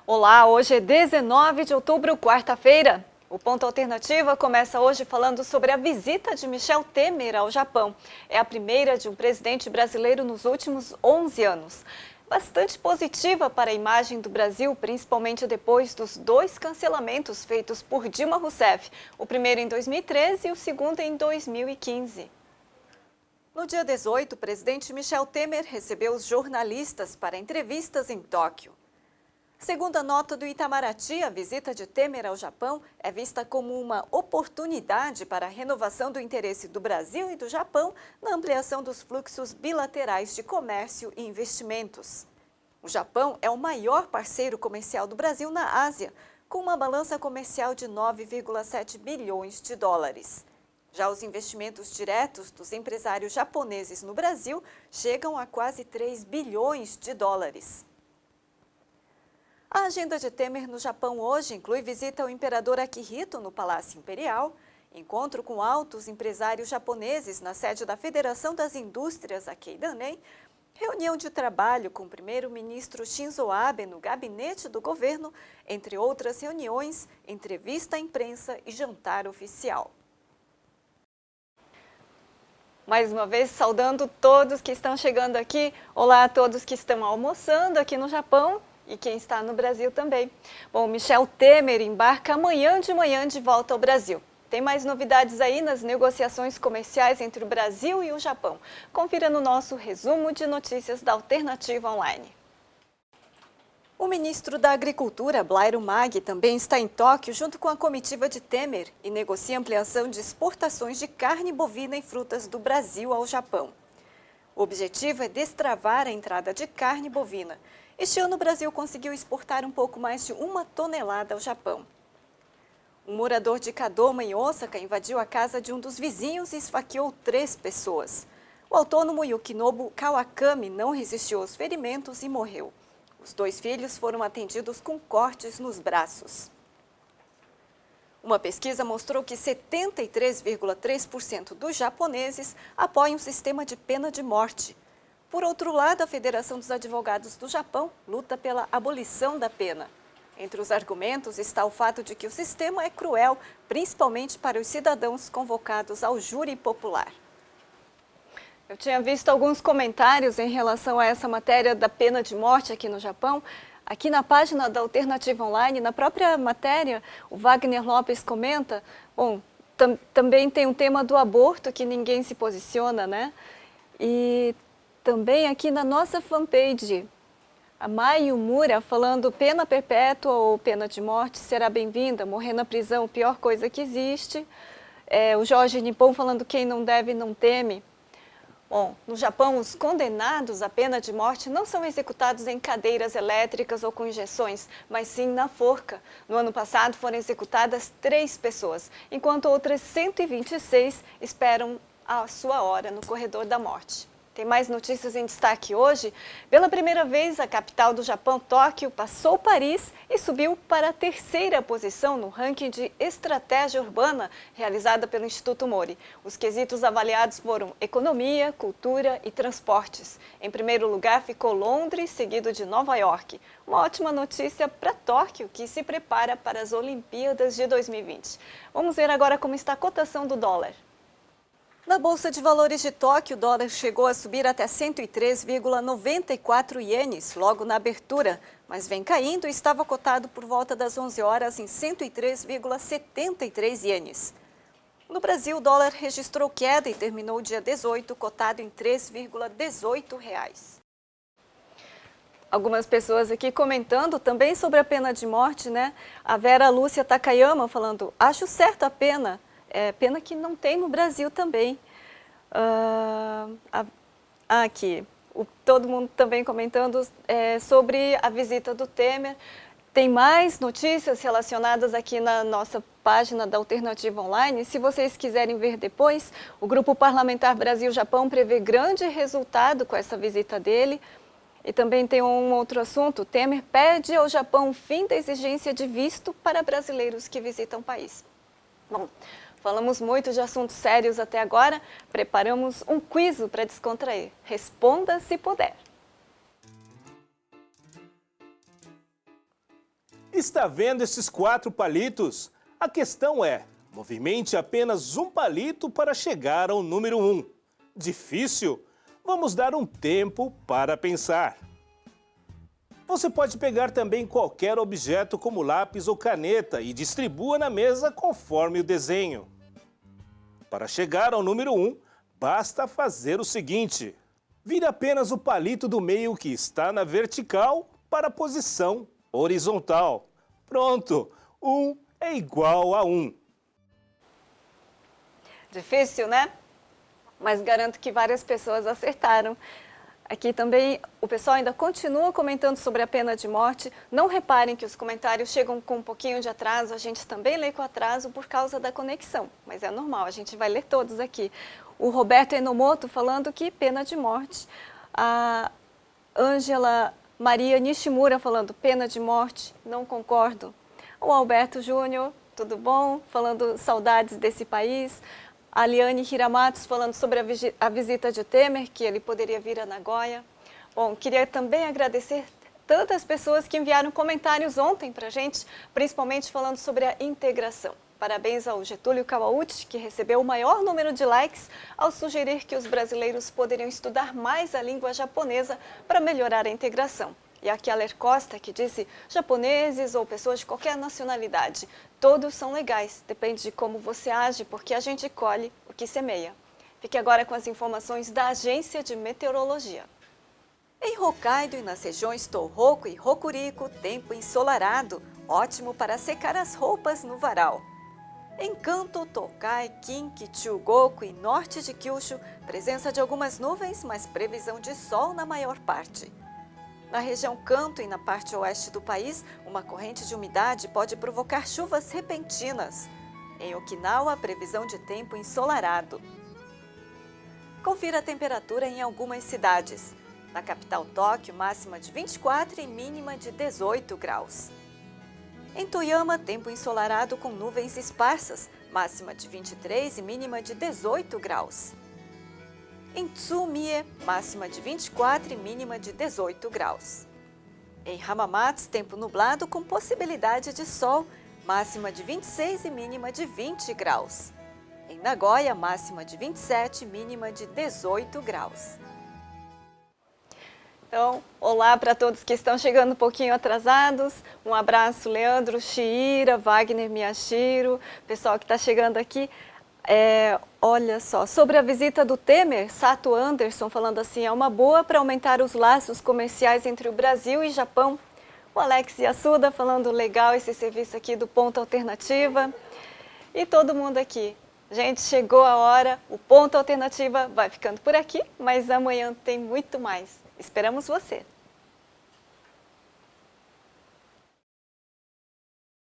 Olá, hoje é 19 de outubro, quarta-feira. O Ponto Alternativa começa hoje falando sobre a visita de Michel Temer ao Japão. É a primeira de um presidente brasileiro nos últimos 11 anos. Bastante positiva para a imagem do Brasil, principalmente depois dos dois cancelamentos feitos por Dilma Rousseff, o primeiro em 2013 e o segundo em 2015. No dia 18, o presidente Michel Temer recebeu os jornalistas para entrevistas em Tóquio. Segundo a nota do Itamaraty, a visita de Temer ao Japão é vista como uma oportunidade para a renovação do interesse do Brasil e do Japão na ampliação dos fluxos bilaterais de comércio e investimentos. O Japão é o maior parceiro comercial do Brasil na Ásia, com uma balança comercial de 9,7 bilhões de dólares. Já os investimentos diretos dos empresários japoneses no Brasil chegam a quase 3 bilhões de dólares. A agenda de Temer no Japão hoje inclui visita ao imperador Akihito no Palácio Imperial, encontro com altos empresários japoneses na sede da Federação das Indústrias Keidanren, reunião de trabalho com o primeiro-ministro Shinzo Abe no gabinete do governo, entre outras reuniões, entrevista à imprensa e jantar oficial. Mais uma vez, saudando todos que estão chegando aqui. Olá a todos que estão almoçando aqui no Japão. E quem está no Brasil também. Bom, Michel Temer embarca amanhã de manhã de volta ao Brasil. Tem mais novidades aí nas negociações comerciais entre o Brasil e o Japão. Confira no nosso resumo de notícias da Alternativa Online. O ministro da Agricultura, Blairo Mag, também está em Tóquio junto com a comitiva de Temer e negocia ampliação de exportações de carne bovina e frutas do Brasil ao Japão. O objetivo é destravar a entrada de carne bovina. Este ano o Brasil conseguiu exportar um pouco mais de 1 tonelada ao Japão. Um morador de Kadoma, em Osaka, invadiu a casa de um dos vizinhos e esfaqueou 3 pessoas. O autônomo Yukinobu Kawakami não resistiu aos ferimentos e morreu. Os 2 filhos foram atendidos com cortes nos braços. Uma pesquisa mostrou que 73,3% dos japoneses apoiam o sistema de pena de morte. Por outro lado, a Federação dos Advogados do Japão luta pela abolição da pena. Entre os argumentos está o fato de que o sistema é cruel, principalmente para os cidadãos convocados ao júri popular. Eu tinha visto alguns comentários em relação a essa matéria da pena de morte aqui no Japão. Aqui na página da Alternativa Online, na própria matéria, o Wagner Lopes comenta, bom, também tem um tema do aborto que ninguém se posiciona, né? E também aqui na nossa fanpage, a Mai Umura falando pena perpétua ou pena de morte será bem-vinda, morrer na prisão, pior coisa que existe. O Jorge Nippon falando quem não deve não teme. Bom, no Japão, os condenados à pena de morte não são executados em cadeiras elétricas ou com injeções, mas sim na forca. No ano passado foram executadas 3 pessoas, enquanto outras 126 esperam a sua hora no corredor da morte. Tem mais notícias em destaque hoje. Pela primeira vez, a capital do Japão, Tóquio, passou Paris e subiu para a 3ª posição no ranking de estratégia urbana realizada pelo Instituto Mori. Os quesitos avaliados foram economia, cultura e transportes. Em primeiro lugar ficou Londres, seguido de Nova York. Uma ótima notícia para Tóquio, que se prepara para as Olimpíadas de 2020. Vamos ver agora como está a cotação do dólar. Na Bolsa de Valores de Tóquio, o dólar chegou a subir até 103,94 ienes logo na abertura, mas vem caindo e estava cotado por volta das 11 horas em 103,73 ienes. No Brasil, o dólar registrou queda e terminou o dia 18 cotado em R$ 3,18. Algumas pessoas aqui comentando também sobre a pena de morte, né? A Vera Lúcia Takayama falando, acho certa a pena. Pena que não tem no Brasil também. Aqui, todo mundo também comentando sobre a visita do Temer. Tem mais notícias relacionadas aqui na nossa página da Alternativa Online. Se vocês quiserem ver depois, o Grupo Parlamentar Brasil-Japão prevê grande resultado com essa visita dele. E também tem um outro assunto, Temer pede ao Japão o fim da exigência de visto para brasileiros que visitam o país. Bom, falamos muito de assuntos sérios até agora, preparamos um quiz para descontrair. Responda se puder. Está vendo esses 4 palitos? A questão é, movimente apenas um palito para chegar ao número 1. Difícil? Vamos dar um tempo para pensar. Você pode pegar também qualquer objeto como lápis ou caneta e distribua na mesa conforme o desenho. Para chegar ao número 1, basta fazer o seguinte. Vire apenas o palito do meio que está na vertical para a posição horizontal. Pronto! 1 é igual a 1. Difícil, né? Mas garanto que várias pessoas acertaram. Aqui também o pessoal ainda continua comentando sobre a pena de morte. Não reparem que os comentários chegam com um pouquinho de atraso, a gente também lê com atraso por causa da conexão, mas é normal, a gente vai ler todos aqui. O Roberto Enomoto falando que pena de morte. A Ângela Maria Nishimura falando pena de morte, não concordo. O Alberto Júnior, tudo bom? Falando saudades desse país. A Liane Hiramatos falando sobre a visita de Temer, que ele poderia vir a Nagoya. Bom, queria também agradecer tantas pessoas que enviaram comentários ontem para a gente, principalmente falando sobre a integração. Parabéns ao Getúlio Kawauchi, que recebeu o maior número de likes ao sugerir que os brasileiros poderiam estudar mais a língua japonesa para melhorar a integração. E aqui a Ler Costa, que disse, japoneses ou pessoas de qualquer nacionalidade, todos são legais, depende de como você age, porque a gente colhe o que semeia. Fique agora com as informações da Agência de Meteorologia. Em Hokkaido e nas regiões Tohoku e Hokuriku, tempo ensolarado, ótimo para secar as roupas no varal. Em Kanto, Tokai, Kinki, Chugoku e norte de Kyushu, presença de algumas nuvens, mas previsão de sol na maior parte. Na região Kanto e na parte oeste do país, uma corrente de umidade pode provocar chuvas repentinas. Em Okinawa, previsão de tempo ensolarado. Confira a temperatura em algumas cidades. Na capital Tóquio, máxima de 24 e mínima de 18 graus. Em Toyama, tempo ensolarado com nuvens esparsas, máxima de 23 e mínima de 18 graus. Em Tsumie, máxima de 24 e mínima de 18 graus. Em Hamamatsu, tempo nublado com possibilidade de sol, máxima de 26 e mínima de 20 graus. Em Nagoya, máxima de 27 e mínima de 18 graus. Então, olá para todos que estão chegando um pouquinho atrasados. Um abraço, Leandro, Chiira, Wagner Miyashiro, pessoal que está chegando aqui. Olha só, sobre a visita do Temer, Sato Anderson falando assim, é uma boa para aumentar os laços comerciais entre o Brasil e Japão. O Alex Yasuda falando legal esse serviço aqui do Ponto Alternativa. E todo mundo aqui. Gente, chegou a hora, o Ponto Alternativa vai ficando por aqui, mas amanhã tem muito mais. Esperamos você!